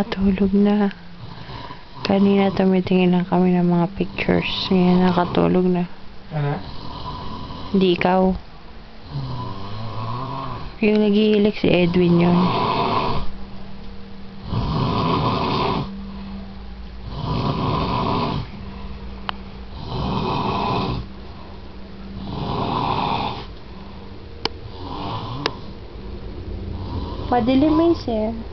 nakatulog na. Kanina tumitingin lang kami ng mga pictures. Ngayon nakatulog na. Ano? Hindi ikaw. Yung naghihilik si Edwin yun. Madilim eh, sir.